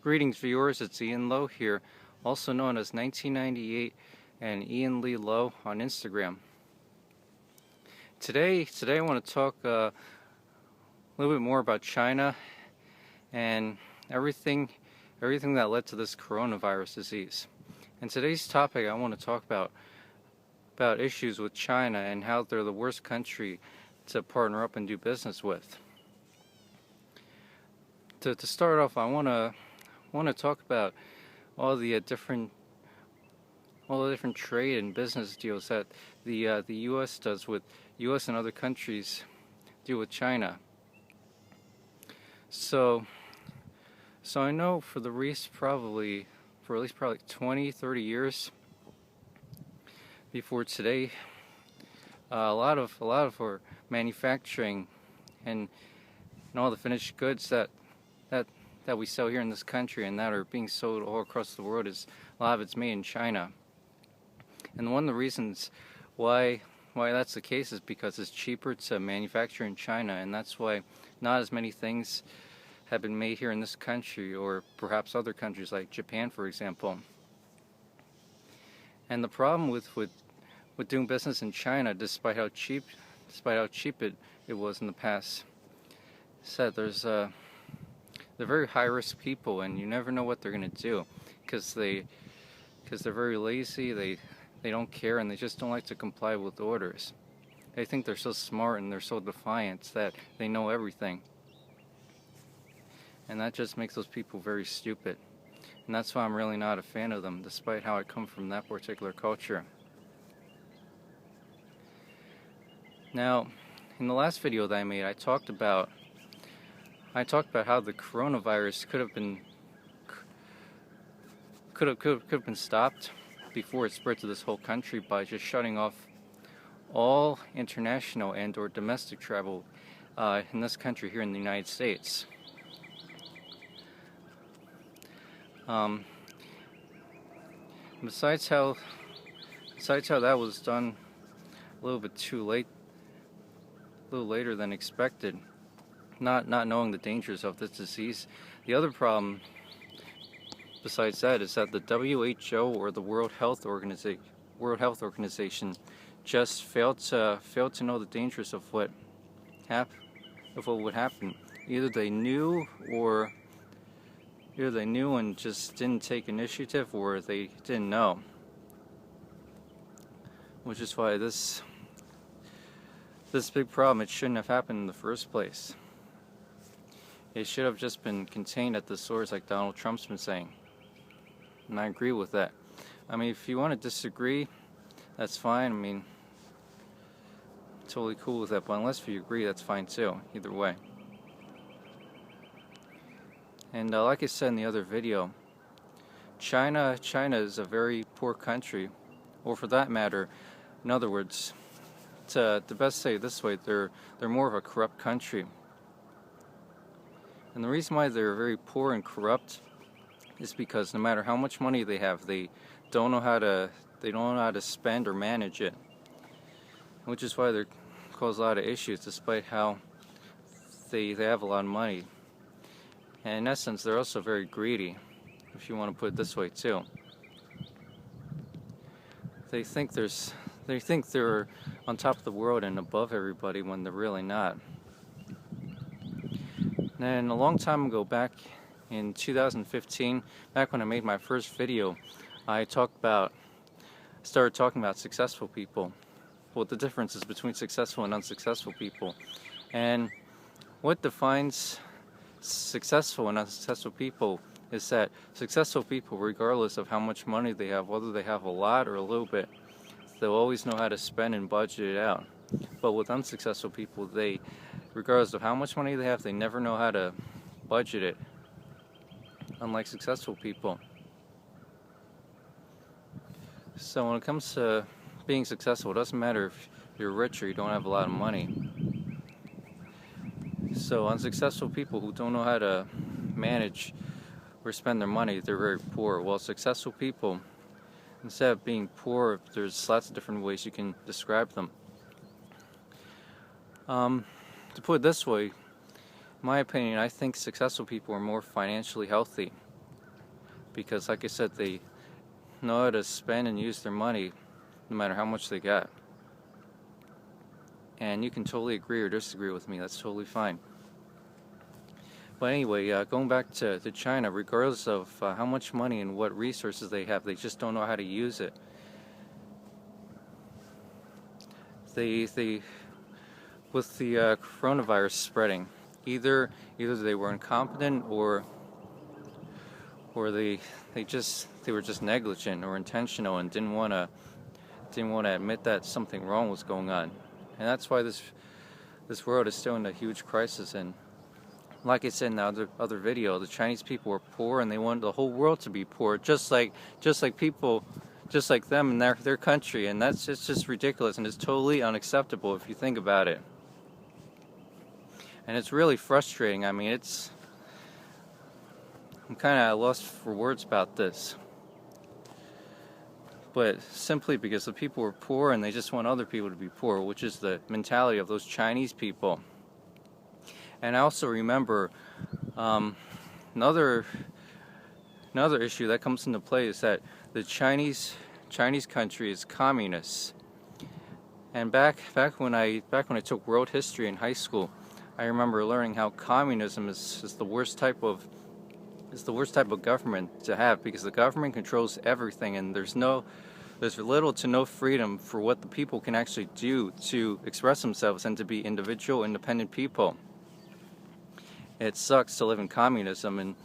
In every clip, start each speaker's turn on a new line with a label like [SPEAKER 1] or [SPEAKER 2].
[SPEAKER 1] Greetings viewers, it's Ian Lowe here, also known as 1998 and Ian Lee Lowe on Instagram. Today I want to talk a little bit more about China and everything that led to this coronavirus disease. In today's topic, I want to talk about issues with China and how they're the worst country to partner up and do business with. To start off, I want to talk about all the different trade and business deals that the U.S. does with U.S. and other countries deal with China. So I know for at least probably 20, 30 years before today, a lot of our manufacturing and all the finished goods that we sell here in this country and that are being sold all across the world, is a lot of it's made in China. And one of the reasons why that's the case is because it's cheaper to manufacture in China, and that's why not as many things have been made here in this country, or perhaps other countries like Japan, for example. And the problem with doing business in China, despite how cheap it was in the past, is that they're very high-risk people, and you never know what they're going to do, because they're very lazy, they don't care, and they just don't like to comply with orders. They think they're so smart and they're so defiant that they know everything. And that just makes those people very stupid. And that's why I'm really not a fan of them, despite how I come from that particular culture. Now, in the last video that I made, I talked about how the coronavirus could have been stopped before it spread to this whole country by just shutting off all international and or domestic travel in this country here in the United States. Besides how that was done a little bit too late, a little later than expected, not knowing the dangers of this disease. The other problem besides that is that the WHO, or the World Health Organization, just failed to know the dangers of what would happen. Either they knew and just didn't take initiative, or they didn't know. Which is why this big problem, it shouldn't have happened in the first place. It should have just been contained at the source, like Donald Trump's been saying. And I agree with that. I mean, if you want to disagree, that's fine. I mean, totally cool with that. But unless you agree, that's fine too. Either way. And like I said in the other video, China is a very poor country. Or for that matter, in other words, to best say it this way, they're more of a corrupt country. And the reason why they're very poor and corrupt is because no matter how much money they have, they don't know how to spend or manage it. Which is why they cause a lot of issues, despite how they have a lot of money. And in essence, they're also very greedy, if you want to put it this way too. They think they're on top of the world and above everybody when they're really not. And a long time ago, back in 2015, back when I made my first video, I started talking about successful people, what the difference is between successful and unsuccessful people, and what defines successful and unsuccessful people is that successful people, regardless of how much money they have, whether they have a lot or a little bit, they'll always know how to spend and budget it out. But with unsuccessful people, regardless of how much money they have, they never know how to budget it, unlike successful people. So when it comes to being successful, it doesn't matter if you're rich or you don't have a lot of money. So unsuccessful people who don't know how to manage or spend their money, they're very poor. While successful people, instead of being poor, there's lots of different ways you can describe them. To put it this way, in my opinion, I think successful people are more financially healthy because, like I said, they know how to spend and use their money no matter how much they got. And you can totally agree or disagree with me, that's totally fine. But anyway, going back to China, regardless of how much money and what resources they have, they just don't know how to use it. They with the coronavirus spreading, either they were incompetent or they were just negligent or intentional and didn't want to admit that something wrong was going on. And that's why this world is still in a huge crisis. And like I said in the other video, the Chinese people were poor and they wanted the whole world to be poor, just like them in their country. And it's just ridiculous, and it's totally unacceptable if you think about it. And it's really frustrating. I mean, I'm kind of lost for words about this. But simply because the people were poor and they just want other people to be poor, which is the mentality of those Chinese people. And I also remember another issue that comes into play is that the Chinese country is communist. And back when I took world history in high school, I remember learning how communism is the worst type of government to have, because the government controls everything, and there's little to no freedom for what the people can actually do to express themselves and to be individual, independent people. It sucks to live in communism, and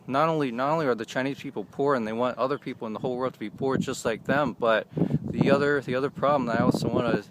[SPEAKER 1] not only are the Chinese people poor and they want other people in the whole world to be poor just like them, but the other problem that I also want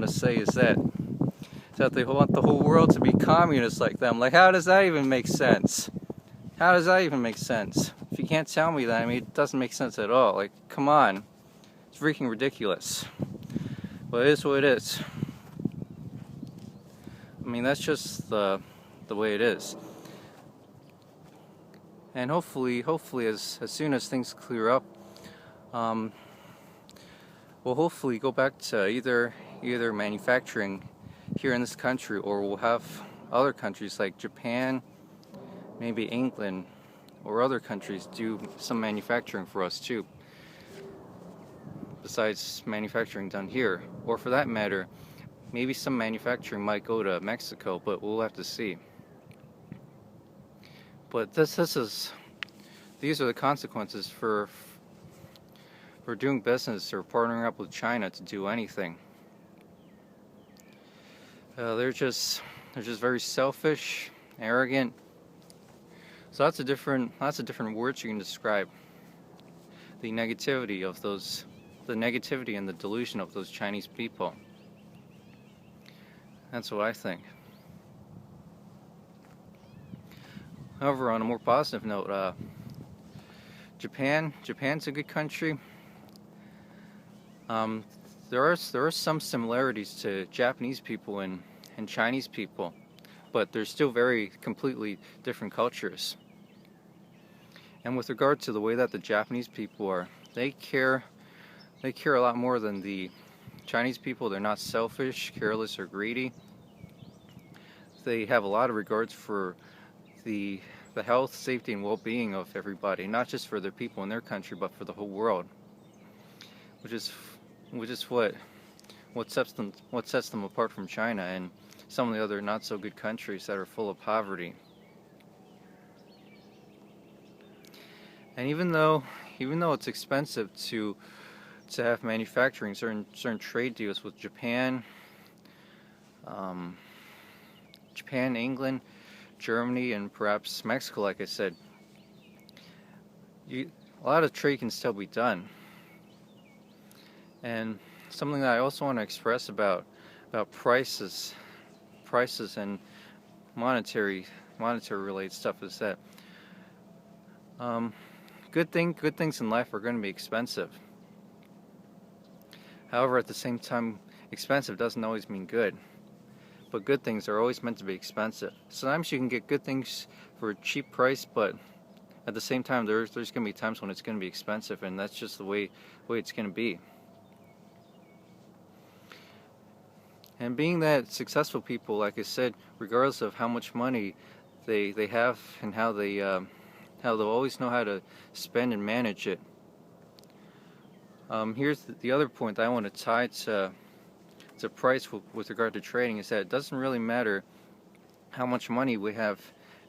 [SPEAKER 1] to say is that they want the whole world to be communist like them. Like, how does that even make sense? How does that even make sense? If you can't tell me that, I mean, it doesn't make sense at all. Like, come on. It's freaking ridiculous. But it is what it is. I mean, that's just the way it is. And hopefully as soon as things clear up, we'll hopefully go back to either manufacturing here in this country, or we'll have other countries like Japan, maybe England, or other countries do some manufacturing for us too, besides manufacturing done here. Or for that matter, maybe some manufacturing might go to Mexico, but we'll have to see. But these are the consequences for doing business or partnering up with China to do anything. They're just very selfish, arrogant. So that's a different word you can describe the negativity and the delusion of those Chinese people. That's what I think. However, on a more positive note, Japan's a good country. There are some similarities to Japanese people and Chinese people, but they're still very completely different cultures. And with regard to the way that the Japanese people are, they care a lot more than the Chinese people. They're not selfish, careless, or greedy. They have a lot of regards for the health, safety, and well-being of everybody, not just for their people in their country, but for the whole world. Which is what sets them apart from China and some of the other not so good countries that are full of poverty. And even though it's expensive to have manufacturing, certain trade deals with Japan, England, Germany, and perhaps Mexico, like I said, a lot of trade can still be done. And something that I also want to express about prices and monetary related stuff is that good things in life are going to be expensive. However, at the same time, expensive doesn't always mean good. But good things are always meant to be expensive. Sometimes you can get good things for a cheap price, but at the same time, there's going to be times when it's going to be expensive, and that's just the way it's going to be. And being that successful people, like I said, regardless of how much money they have and how how they'll always know how to spend and manage it. Here's the other point that I want to tie to price with regard to trading, is that it doesn't really matter how much money we have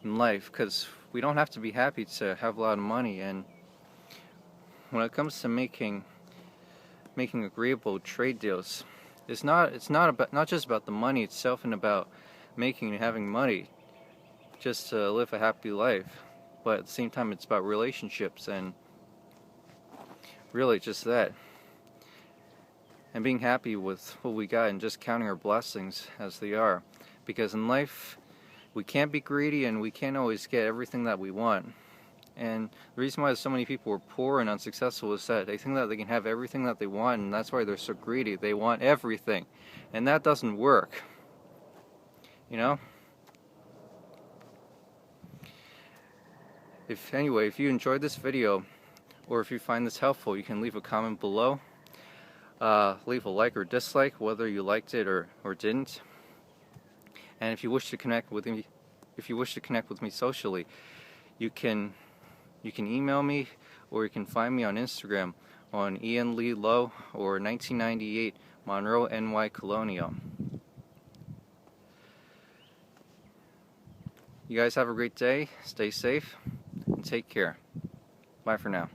[SPEAKER 1] in life, because we don't have to be happy to have a lot of money. And when it comes to making agreeable trade deals, it's not just about the money itself and about making and having money just to live a happy life, but at the same time it's about relationships and really just that, and being happy with what we got and just counting our blessings as they are, because in life we can't be greedy and we can't always get everything that we want. And the reason why so many people are poor and unsuccessful is that they think that they can have everything that they want, and that's why they're so greedy. They want everything, and that doesn't work, you know? If you enjoyed this video, or if you find this helpful, you can leave a comment below. Leave a like or dislike, whether you liked it or didn't. And if you wish to connect with me, socially, you can email me, or you can find me on Instagram on Ian Lee Lowe or 1998 Monroe NY Colonial. You guys have a great day. Stay safe and take care. Bye for now.